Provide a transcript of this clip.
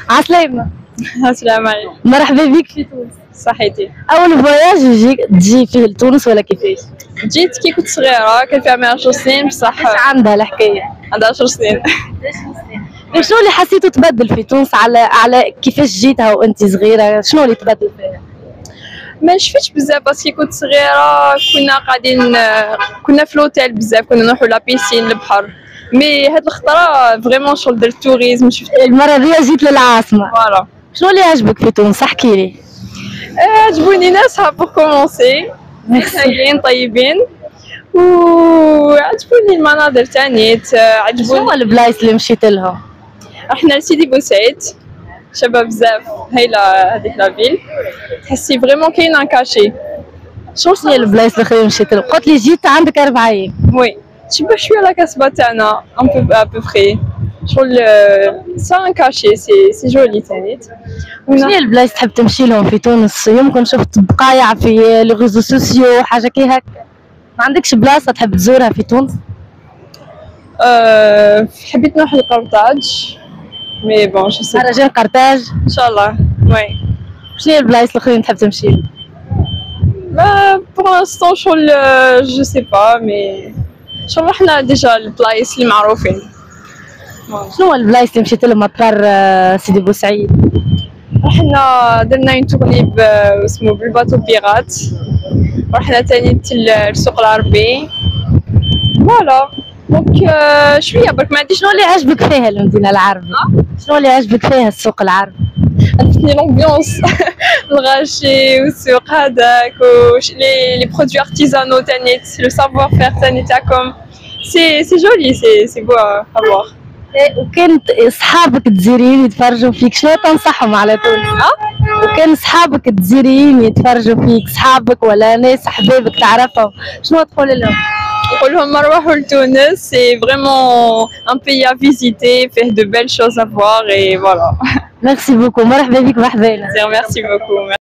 عسلامة. السلام عليكم. مرحبا بك في تونس. صحيتي. أول فواياج تجي فيه لتونس ولا كيفاش؟ جيت كي كنت صغيرة، كان فيها 10 سنين بصح. ايش عندها الحكاية؟ عندها 10 سنين. شنو اللي حسيتو تبدل في تونس على كيفاش جيتها وانت صغيرة؟ شنو اللي تبدل فيها؟ ما شفتش بزاف باسكو كنت صغيرة، كنا قاعدين كنا في لوتيل بزاف، كنا نروحو لابيسين البحر. مي هاد الخطرة فريمون شغل درت توريزم شفت. المرة دي جيت للعاصمة. فوالا. شنو اللي عجبك في تونس؟ احكي لي. عجبوني ناسها بور كومونسي، هايلين طيبين، وعجبوني المناظر تانيت، عجبوني. شنو البلايص اللي مشيت لهم؟ رحنا لسيدي بوسعيد، شباب بزاف، هايلة هذيك لافيل، تحسي فريمون كاين ان كاشي. شنو هي البلايص الاخرين مشيت لهم؟ قلت لي جيت عندك 4 أيام. وي تشبه شويه لا كاسبا تاعنا ان بو فري، شغل سا ان كاشي سي جولي تانيت. شنو هي البلايص تحب تمشي لهم في تونس؟ يمكن شفت بقايع في لي ريزو سوسيو حاجه كي هكا، ما عندكش بلاصه تحب تزورها في تونس؟ حبيت نروح لقرطاج مي بون جو سي مهرجان قرطاج ان شاء الله. وي شنو هي البلايص الاخرين تحب تمشي لهم؟ بور انستون شغل جو سي با مي شغل رحنا ديجا البلايص اللي معروفين. شنو هو البلايص اللي مشيت لهم مطار سيدي بوسعيد؟ رحنا درنا اون تورني اسمو بالباطو بيرات، رحنا تاني السوق العربي. فوالا دونك شويه برك ما عنديش. شنو اللي عجبك فيها المدينه العربيه؟ شنو اللي عجبك فيها السوق العربي؟ عجبتني لومبيونس الغاشي والسوق هذاك لي برودوي ارتيزانو تانيت، لو سافوار فير تاني تاعكم، سي جولي سي بو افوار. وكانت صحابك الجزائريين يتفرجوا فيك، شنو تنصحهم على تونس؟ وكان صحابك الجزائريين يتفرجوا فيك، صحابك ولا ناس احبابك تعرفهم، شنو تقول لهم؟ نقول لهم روحوا لتونس، سي فريمون ان بيي ا فيزيتي، فيه دو بيل شوز ا فوار اي فوالا. ميرسي بوكو، مرحبا بك بحذانا. ميرسي بوكو.